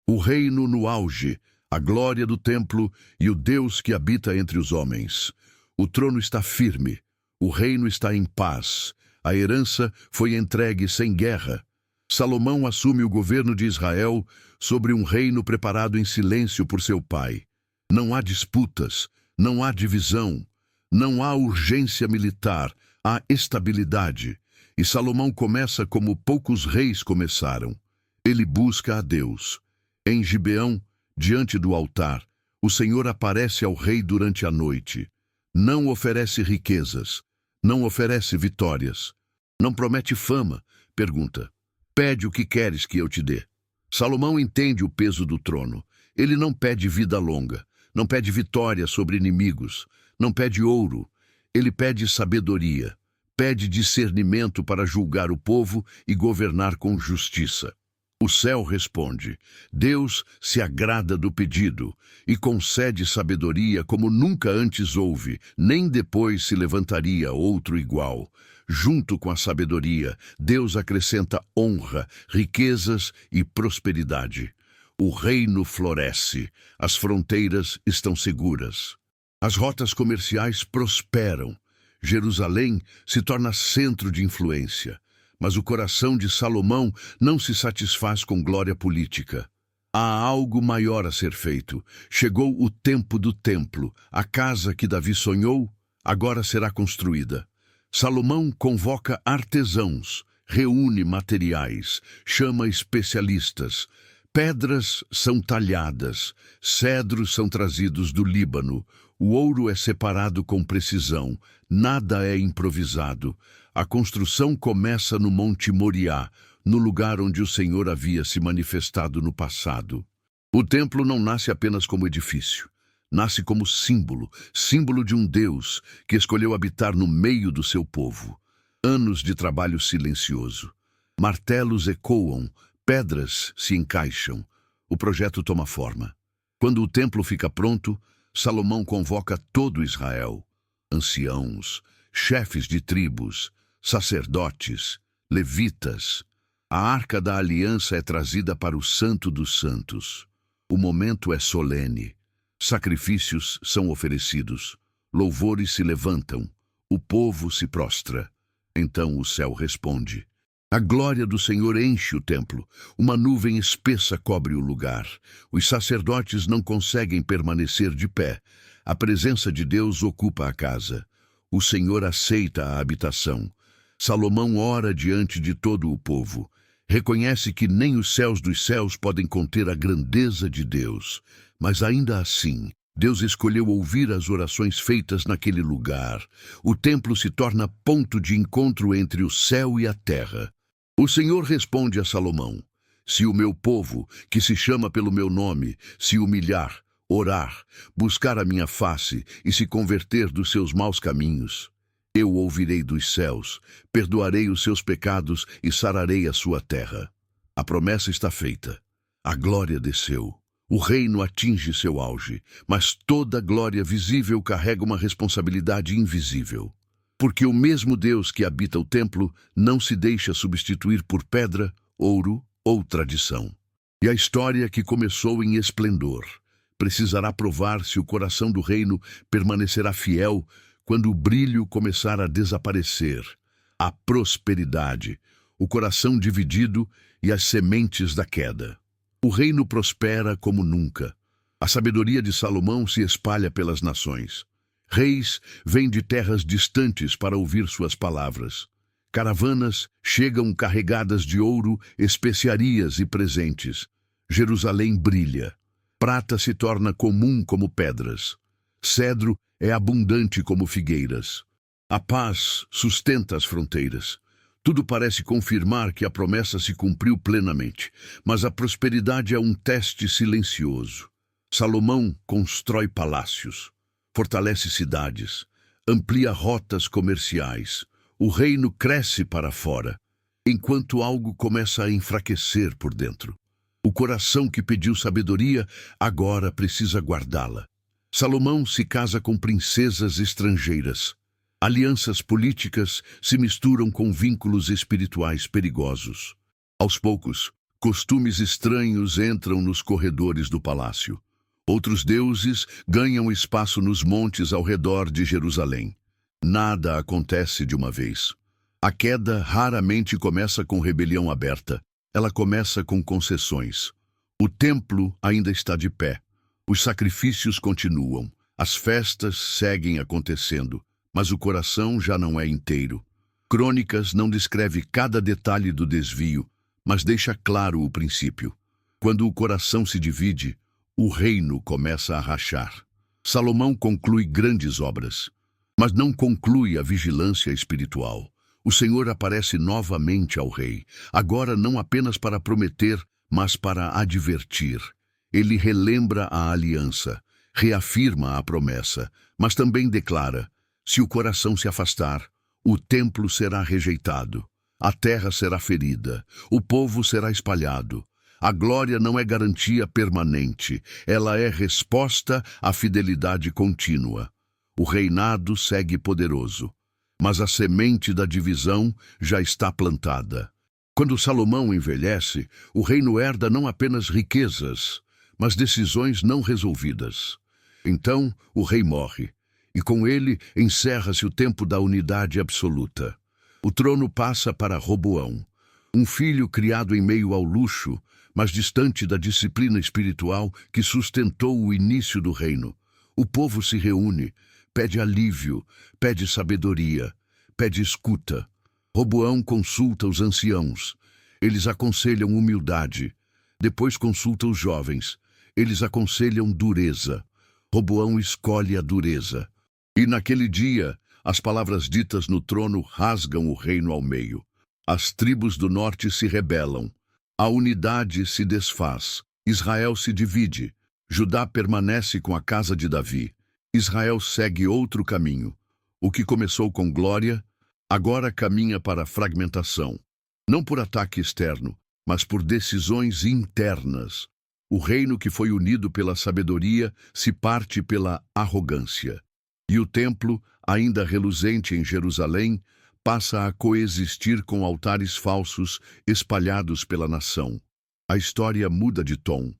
O reino no auge, a glória do templo e o Deus que habita entre os homens. O trono está firme, o reino está em paz, a herança foi entregue sem guerra. Salomão assume o governo de Israel sobre um reino preparado em silêncio por seu pai. Não há disputas, não há divisão, não há urgência militar, há estabilidade. E Salomão começa como poucos reis começaram. Ele busca a Deus. Em Gibeão, diante do altar, o Senhor aparece ao rei durante a noite. Não oferece riquezas, não oferece vitórias, não promete fama, pergunta: pede o que queres que eu te dê. Salomão entende o peso do trono. Ele não pede vida longa, não pede vitória sobre inimigos, não pede ouro. Ele pede sabedoria, pede discernimento para julgar o povo e governar com justiça. O céu responde. Deus se agrada do pedido e concede sabedoria como nunca antes houve, nem depois se levantaria outro igual. Junto com a sabedoria, Deus acrescenta honra, riquezas e prosperidade. O reino floresce, as fronteiras estão seguras. As rotas comerciais prosperam. Jerusalém se torna centro de influência. Mas o coração de Salomão não se satisfaz com glória política. Há algo maior a ser feito. Chegou o tempo do templo. A casa que Davi sonhou agora será construída. Salomão convoca artesãos, reúne materiais, chama especialistas. Pedras são talhadas, cedros são trazidos do Líbano. O ouro é separado com precisão, nada é improvisado. A construção começa no Monte Moriá, no lugar onde o Senhor havia se manifestado no passado. O templo não nasce apenas como edifício. Nasce como símbolo, símbolo de um Deus que escolheu habitar no meio do seu povo. Anos de trabalho silencioso. Martelos ecoam, pedras se encaixam. O projeto toma forma. Quando o templo fica pronto, Salomão convoca todo Israel. Anciãos, chefes de tribos, sacerdotes, levitas. A arca da aliança é trazida para o Santo dos Santos. O momento é solene. Sacrifícios são oferecidos. Louvores se levantam. O povo se prostra. Então o céu responde. A glória do Senhor enche o templo. Uma nuvem espessa cobre o lugar. Os sacerdotes não conseguem permanecer de pé. A presença de Deus ocupa a casa. O Senhor aceita a habitação. Salomão ora diante de todo o povo. Reconhece que nem os céus dos céus podem conter a grandeza de Deus. Mas ainda assim, Deus escolheu ouvir as orações feitas naquele lugar. O templo se torna ponto de encontro entre o céu e a terra. O Senhor responde a Salomão: se o meu povo, que se chama pelo meu nome, se humilhar, orar, buscar a minha face e se converter dos seus maus caminhos, eu ouvirei dos céus, perdoarei os seus pecados e sararei a sua terra. A promessa está feita. A glória desceu. O reino atinge seu auge, mas toda glória visível carrega uma responsabilidade invisível. Porque o mesmo Deus que habita o templo não se deixa substituir por pedra, ouro ou tradição. E a história que começou em esplendor precisará provar se o coração do reino permanecerá fiel quando o brilho começar a desaparecer. A prosperidade, o coração dividido e as sementes da queda. O reino prospera como nunca. A sabedoria de Salomão se espalha pelas nações. Reis vêm de terras distantes para ouvir suas palavras. Caravanas chegam carregadas de ouro, especiarias e presentes. Jerusalém brilha. Prata se torna comum como pedras. Cedro é abundante como figueiras. A paz sustenta as fronteiras. Tudo parece confirmar que a promessa se cumpriu plenamente, mas a prosperidade é um teste silencioso. Salomão constrói palácios, fortalece cidades, amplia rotas comerciais. O reino cresce para fora, enquanto algo começa a enfraquecer por dentro. O coração que pediu sabedoria agora precisa guardá-la. Salomão se casa com princesas estrangeiras. Alianças políticas se misturam com vínculos espirituais perigosos. Aos poucos, Costumes estranhos entram nos corredores do palácio. Outros deuses ganham espaço nos montes ao redor de Jerusalém. Nada acontece de uma vez. A queda raramente começa com rebelião aberta. Ela começa com concessões. O templo ainda está de pé. Os sacrifícios continuam. As festas seguem acontecendo. Mas o coração já não é inteiro. Crônicas não descreve cada detalhe do desvio, mas deixa claro o princípio. Quando o coração se divide, o reino começa a rachar. Salomão conclui grandes obras, mas não conclui a vigilância espiritual. O Senhor aparece novamente ao rei, agora não apenas para prometer, mas para advertir. Ele relembra a aliança, reafirma a promessa, mas também declara: se o coração se afastar, o templo será rejeitado, a terra será ferida, o povo será espalhado. A glória não é garantia permanente, ela é resposta à fidelidade contínua. O reinado segue poderoso, mas a semente da divisão já está plantada. Quando Salomão envelhece, o reino herda não apenas riquezas, mas decisões não resolvidas. Então, o rei morre, e com ele encerra-se o tempo da unidade absoluta. O trono passa para Roboão, um filho criado em meio ao luxo, mas distante da disciplina espiritual que sustentou o início do reino. O povo se reúne, pede alívio, pede sabedoria, pede escuta. Roboão consulta os anciãos. Eles aconselham humildade. Depois consulta os jovens. Eles aconselham dureza. Roboão escolhe a dureza. E naquele dia, as palavras ditas no trono rasgam o reino ao meio. As tribos do norte se rebelam. A unidade se desfaz. Israel se divide. Judá permanece com a casa de Davi. Israel segue outro caminho. O que começou com glória, agora caminha para fragmentação. Não por ataque externo, mas por decisões internas. O reino que foi unido pela sabedoria se parte pela arrogância. E o templo, ainda reluzente em Jerusalém, passa a coexistir com altares falsos espalhados pela nação. A história muda de tom.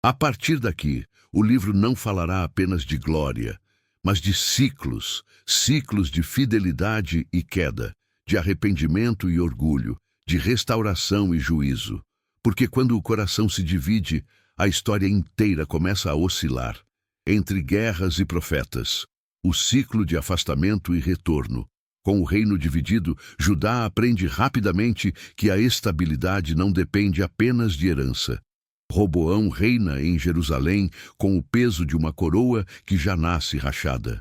A partir daqui, o livro não falará apenas de glória, mas de ciclos, ciclos de fidelidade e queda, de arrependimento e orgulho, de restauração e juízo. Porque quando o coração se divide, a história inteira começa a oscilar. Entre guerras e profetas, o ciclo de afastamento e retorno. Com o reino dividido, Judá aprende rapidamente que a estabilidade não depende apenas de herança. Roboão reina em Jerusalém com o peso de uma coroa que já nasce rachada.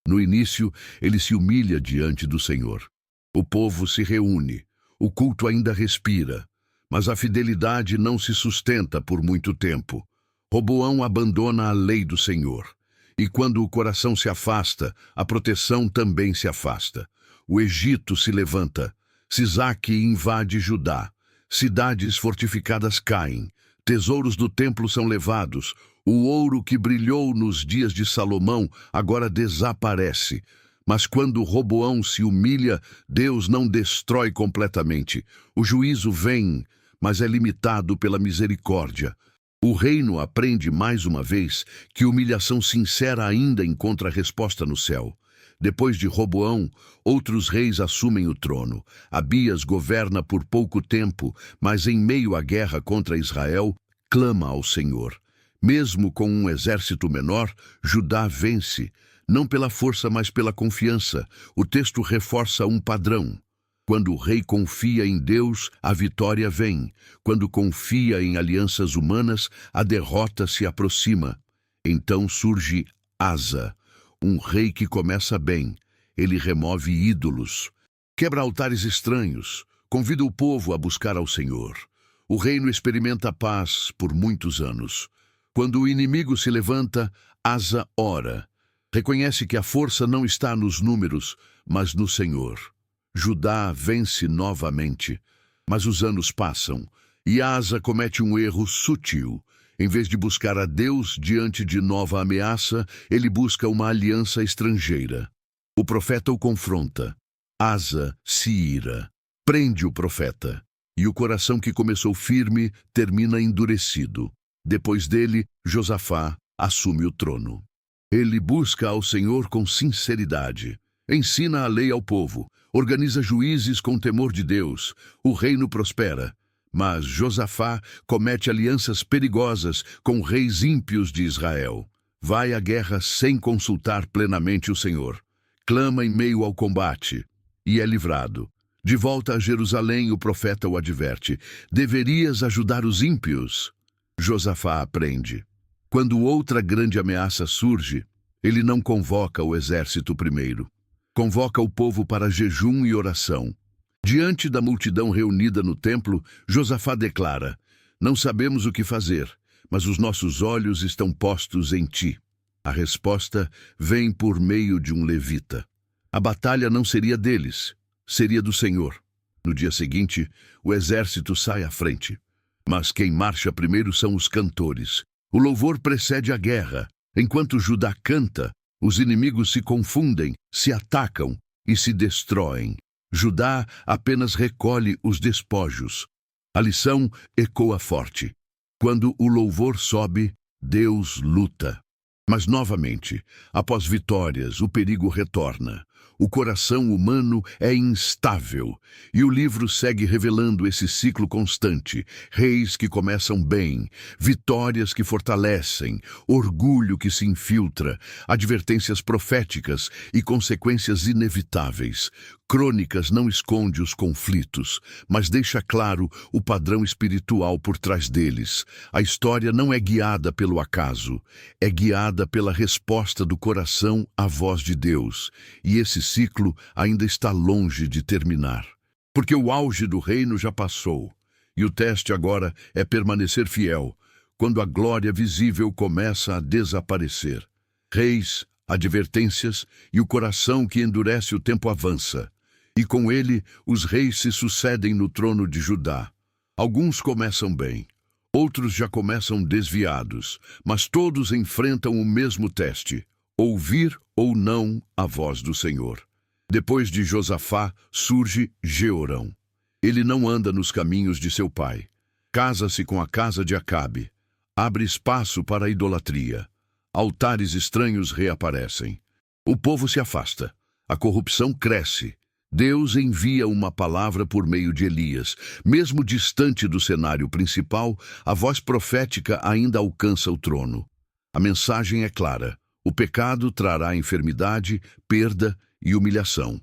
No início, ele se humilha diante do Senhor. O povo se reúne, o culto ainda respira, mas a fidelidade não se sustenta por muito tempo. Roboão abandona a lei do Senhor. E quando o coração se afasta, a proteção também se afasta. O Egito se levanta, Sisaque invade Judá, cidades fortificadas caem, tesouros do templo são levados, o ouro que brilhou nos dias de Salomão agora desaparece. Mas quando Roboão se humilha, Deus não destrói completamente. O juízo vem, mas é limitado pela misericórdia. O reino aprende mais uma vez que humilhação sincera ainda encontra resposta no céu. Depois de Roboão, outros reis assumem o trono. Abias governa por pouco tempo, mas em meio à guerra contra Israel, clama ao Senhor. Mesmo com um exército menor, Judá vence, não pela força, mas pela confiança. O texto reforça um padrão. Quando o rei confia em Deus, a vitória vem. Quando confia em alianças humanas, a derrota se aproxima. Então surge Asa, um rei que começa bem. Ele remove ídolos, quebra altares estranhos, convida o povo a buscar ao Senhor. O reino experimenta paz por muitos anos. Quando o inimigo se levanta, Asa ora. Reconhece que a força não está nos números, mas no Senhor. Judá vence novamente, mas os anos passam e Asa comete um erro sutil. Em vez de buscar a Deus diante de nova ameaça, ele busca uma aliança estrangeira. O profeta o confronta. Asa se ira, prende o profeta. E o coração que começou firme termina endurecido. Depois dele, Josafá assume o trono. Ele busca ao Senhor com sinceridade. Ensina a lei ao povo. Organiza juízes com temor de Deus. O reino prospera. Mas Josafá comete alianças perigosas com reis ímpios de Israel. Vai à guerra sem consultar plenamente o Senhor. Clama em meio ao combate e é livrado. De volta a Jerusalém, o profeta o adverte: deverias ajudar os ímpios. Josafá aprende. Quando outra grande ameaça surge, ele não convoca o exército primeiro. Convoca o povo para jejum e oração. Diante da multidão reunida no templo, Josafá declara: não sabemos o que fazer, mas os nossos olhos estão postos em ti. A resposta vem por meio de um levita. A batalha não seria deles, seria do Senhor. No dia seguinte, o exército sai à frente. Mas quem marcha primeiro são os cantores. O louvor precede a guerra. Enquanto Judá canta, os inimigos se confundem, se atacam e se destroem. Judá apenas recolhe os despojos. A lição ecoa forte. Quando o louvor sobe, Deus luta. Mas novamente, após vitórias, o perigo retorna. O coração humano é instável, e o livro segue revelando esse ciclo constante. Reis que começam bem, vitórias que fortalecem, orgulho que se infiltra, advertências proféticas e consequências inevitáveis. Crônicas não esconde os conflitos, mas deixa claro o padrão espiritual por trás deles. A história não é guiada pelo acaso, é guiada pela resposta do coração à voz de Deus. E esse ciclo ainda está longe de terminar. Porque o auge do reino já passou, e o teste agora é permanecer fiel, quando a glória visível começa a desaparecer. Reis, advertências e o coração que endurece o tempo avança. E com ele, os reis se sucedem no trono de Judá. Alguns começam bem, outros já começam desviados, mas todos enfrentam o mesmo teste: ouvir ou não a voz do Senhor. Depois de Josafá, surge Jeorão. Ele não anda nos caminhos de seu pai. Casa-se com a casa de Acabe. Abre espaço para a idolatria. Altares estranhos reaparecem. O povo se afasta. A corrupção cresce. Deus envia uma palavra por meio de Elias. Mesmo distante do cenário principal, a voz profética ainda alcança o trono. A mensagem é clara: o pecado trará enfermidade, perda e humilhação.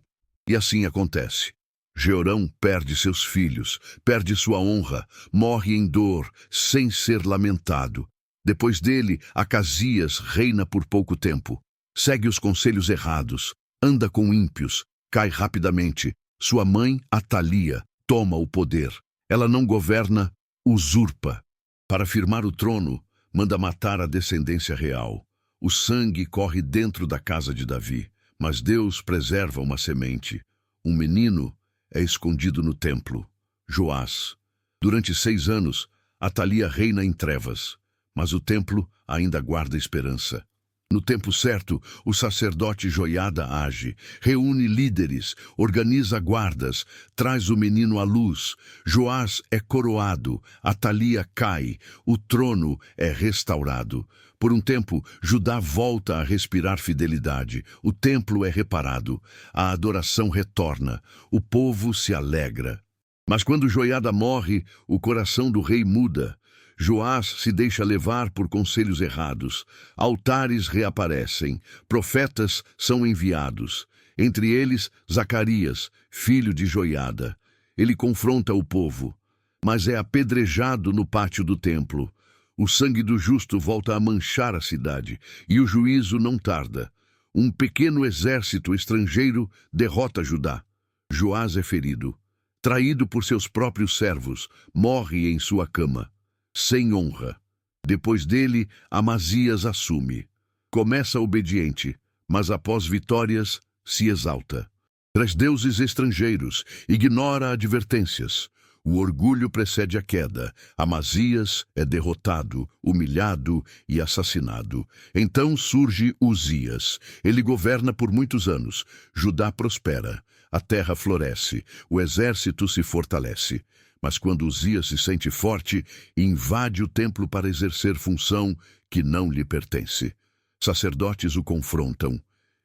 E assim acontece. Jeorão perde seus filhos, perde sua honra, morre em dor, sem ser lamentado. Depois dele, Acasias reina por pouco tempo. Segue os conselhos errados, anda com ímpios, cai rapidamente. Sua mãe, Atalia, toma o poder. Ela não governa, usurpa. Para firmar o trono, manda matar a descendência real. O sangue corre dentro da casa de Davi, mas Deus preserva uma semente. Um menino é escondido no templo, Joás. Durante 6 anos, Atalia reina em trevas, mas o templo ainda guarda esperança. No tempo certo, o sacerdote Joiada age, reúne líderes, organiza guardas, traz o menino à luz. Joás é coroado, Atalia cai, o trono é restaurado. Por um tempo, Judá volta a respirar fidelidade, o templo é reparado, a adoração retorna, o povo se alegra. Mas quando Joiada morre, o coração do rei muda. Joás se deixa levar por conselhos errados, altares reaparecem, profetas são enviados, entre eles Zacarias, filho de Joiada. Ele confronta o povo, mas é apedrejado no pátio do templo. O sangue do justo volta a manchar a cidade, e o juízo não tarda. Um pequeno exército estrangeiro derrota Judá. Joás é ferido. Traído por seus próprios servos, morre em sua cama. Sem honra. Depois dele, Amazias assume. Começa obediente, mas após vitórias, se exalta. Traz deuses estrangeiros, ignora advertências. O orgulho precede a queda. Amazias é derrotado, humilhado e assassinado. Então surge Uzias. Ele governa por muitos anos. Judá prospera. A terra floresce. O exército se fortalece. Mas quando Uzias se sente forte, invade o templo para exercer função que não lhe pertence. Sacerdotes o confrontam.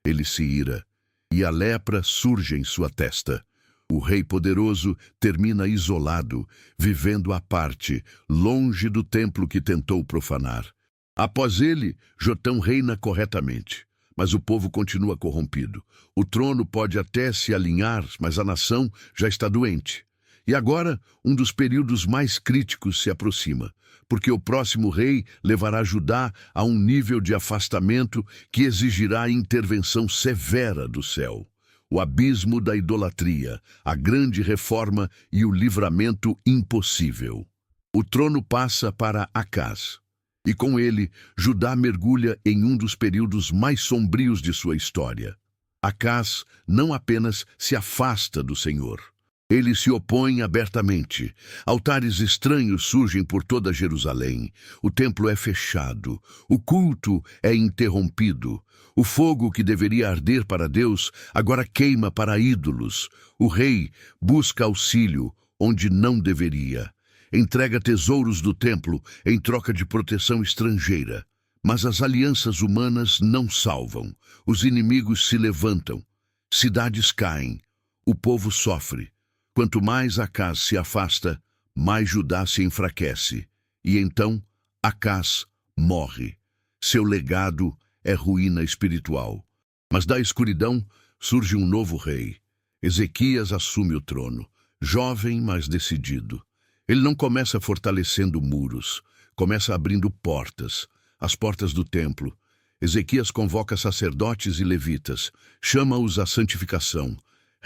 Ele se ira, e a lepra surge em sua testa. O rei poderoso termina isolado, vivendo à parte, longe do templo que tentou profanar. Após ele, Jotão reina corretamente, mas o povo continua corrompido. O trono pode até se alinhar, mas a nação já está doente. E agora, um dos períodos mais críticos se aproxima, porque o próximo rei levará Judá a um nível de afastamento que exigirá a intervenção severa do céu. O abismo da idolatria, a grande reforma e o livramento impossível. O trono passa para Acaz, e com ele, Judá mergulha em um dos períodos mais sombrios de sua história. Acaz não apenas se afasta do Senhor, ele se opõe abertamente. Altares estranhos surgem por toda Jerusalém. O templo é fechado. O culto é interrompido. O fogo que deveria arder para Deus agora queima para ídolos. O rei busca auxílio onde não deveria. Entrega tesouros do templo em troca de proteção estrangeira. Mas as alianças humanas não salvam. Os inimigos se levantam. Cidades caem. O povo sofre. Quanto mais Acaz se afasta, mais Judá se enfraquece. E então, Acaz morre. Seu legado é ruína espiritual. Mas da escuridão surge um novo rei. Ezequias assume o trono, jovem, mas decidido. Ele não começa fortalecendo muros, começa abrindo portas, as portas do templo. Ezequias convoca sacerdotes e levitas, chama-os à santificação.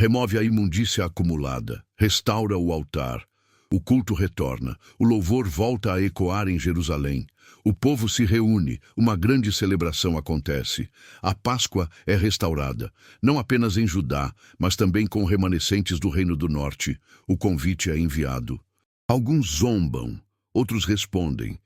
Remove a imundícia acumulada, restaura o altar. O culto retorna, o louvor volta a ecoar em Jerusalém. O povo se reúne, uma grande celebração acontece. A Páscoa é restaurada, não apenas em Judá, mas também com remanescentes do Reino do Norte. O convite é enviado. Alguns zombam, outros respondem.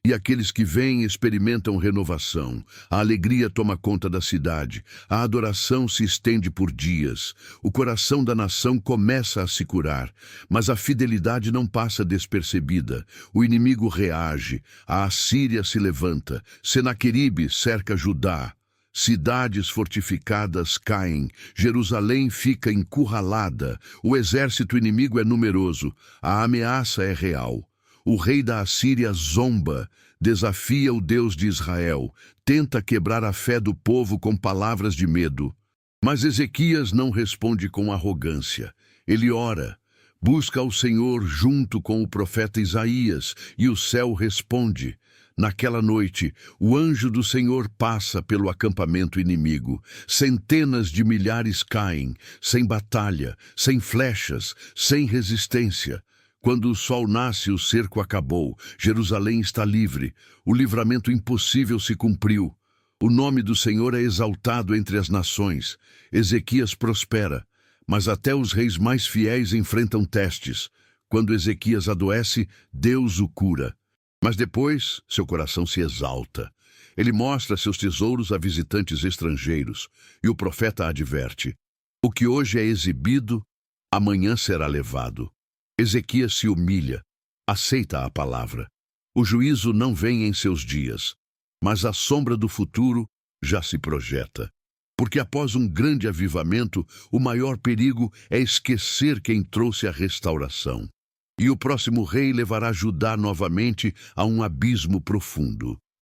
E aqueles que vêm experimentam renovação. A alegria toma conta da cidade. A adoração se estende por dias. O coração da nação começa a se curar. Mas a fidelidade não passa despercebida. O inimigo reage. A Assíria se levanta. Senaqueribe cerca Judá. Cidades fortificadas caem. Jerusalém fica encurralada. O exército inimigo é numeroso. A ameaça é real. O rei da Assíria zomba, desafia o Deus de Israel, tenta quebrar a fé do povo com palavras de medo. Mas Ezequias não responde com arrogância. Ele ora, busca ao Senhor junto com o profeta Isaías, e o céu responde. Naquela noite, o anjo do Senhor passa pelo acampamento inimigo. Centenas de milhares caem, sem batalha, sem flechas, sem resistência. Quando o sol nasce, o cerco acabou. Jerusalém está livre. O livramento impossível se cumpriu. O nome do Senhor é exaltado entre as nações. Ezequias prospera, mas até os reis mais fiéis enfrentam testes. Quando Ezequias adoece, Deus o cura. Mas depois, seu coração se exalta. Ele mostra seus tesouros a visitantes estrangeiros, e o profeta adverte: o que hoje é exibido, amanhã será levado. Ezequias se humilha, aceita a palavra. O juízo não vem em seus dias, mas a sombra do futuro já se projeta. Porque após um grande avivamento, o maior perigo é esquecer quem trouxe a restauração. E o próximo rei levará Judá novamente a um abismo profundo.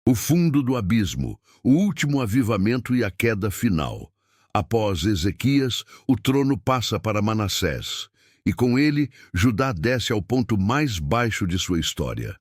O fundo do abismo, o último avivamento e a queda final. Após Ezequias, o trono passa para Manassés. E com ele, Judá desce ao ponto mais baixo de sua história.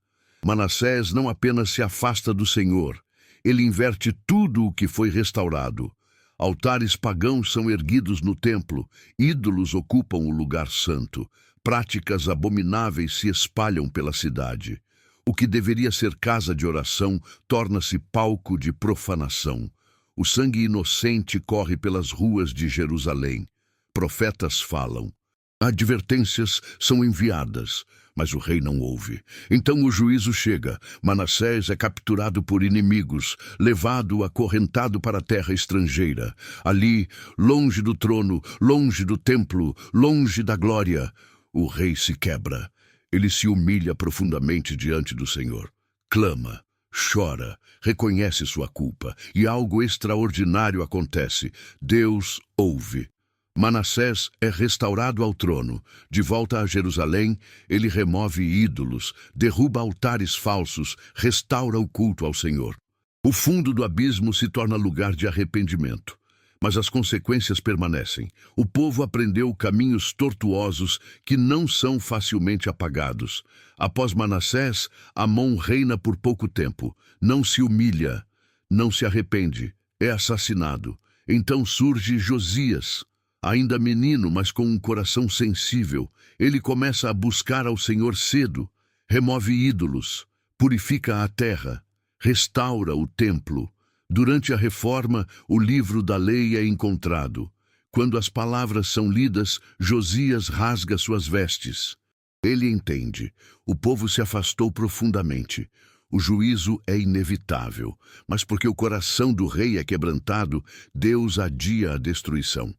Manassés não apenas se afasta do Senhor, ele inverte tudo o que foi restaurado. Altares pagãos são erguidos no templo, ídolos ocupam o lugar santo, práticas abomináveis se espalham pela cidade. O que deveria ser casa de oração torna-se palco de profanação. O sangue inocente corre pelas ruas de Jerusalém. Profetas falam. Advertências são enviadas, mas o rei não ouve. Então o juízo chega. Manassés é capturado por inimigos, levado acorrentado para a terra estrangeira. Ali, longe do trono, longe do templo, longe da glória, o rei se quebra. Ele se humilha profundamente diante do Senhor. Clama, chora, reconhece sua culpa, e algo extraordinário acontece. Deus ouve. Manassés é restaurado ao trono. De volta a Jerusalém, ele remove ídolos, derruba altares falsos, restaura o culto ao Senhor. O fundo do abismo se torna lugar de arrependimento. Mas as consequências permanecem. O povo aprendeu caminhos tortuosos que não são facilmente apagados. Após Manassés, Amon reina por pouco tempo. Não se humilha, não se arrepende, é assassinado. Então surge Josias. Ainda menino, mas com um coração sensível, ele começa a buscar ao Senhor cedo, remove ídolos, purifica a terra, restaura o templo. Durante a reforma, o livro da lei é encontrado. Quando as palavras são lidas, Josias rasga suas vestes. Ele entende. O povo se afastou profundamente. O juízo é inevitável, mas porque o coração do rei é quebrantado, Deus adia a destruição.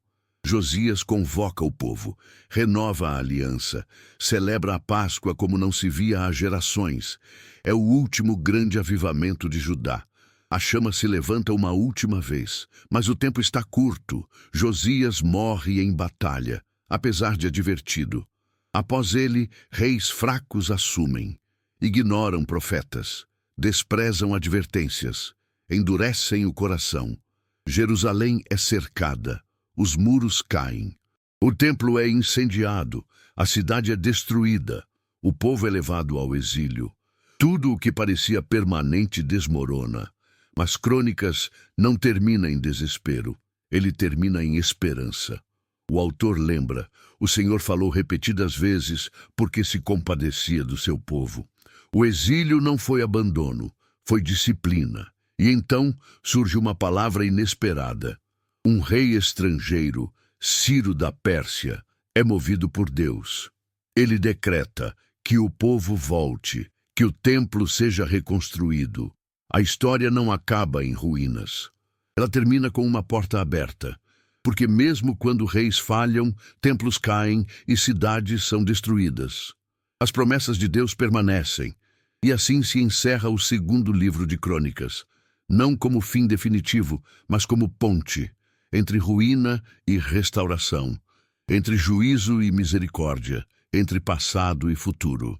Josias convoca o povo, renova a aliança, celebra a Páscoa como não se via há gerações. É o último grande avivamento de Judá. A chama se levanta uma última vez, mas o tempo está curto. Josias morre em batalha, apesar de advertido. Após ele, reis fracos assumem. Ignoram profetas, desprezam advertências, endurecem o coração. Jerusalém é cercada, os muros caem. O templo é incendiado, a cidade é destruída, o povo é levado ao exílio. Tudo o que parecia permanente desmorona. Mas Crônicas não termina em desespero, ele termina em esperança. O autor lembra, o Senhor falou repetidas vezes porque se compadecia do seu povo. O exílio não foi abandono, foi disciplina. E então surge uma palavra inesperada. Um rei estrangeiro, Ciro da Pérsia, é movido por Deus. Ele decreta que o povo volte, que o templo seja reconstruído. A história não acaba em ruínas. Ela termina com uma porta aberta, porque mesmo quando reis falham, templos caem e cidades são destruídas. As promessas de Deus permanecem, e assim se encerra o segundo livro de Crônicas, não como fim definitivo, mas como ponte entre ruína e restauração, entre juízo e misericórdia, entre passado e futuro.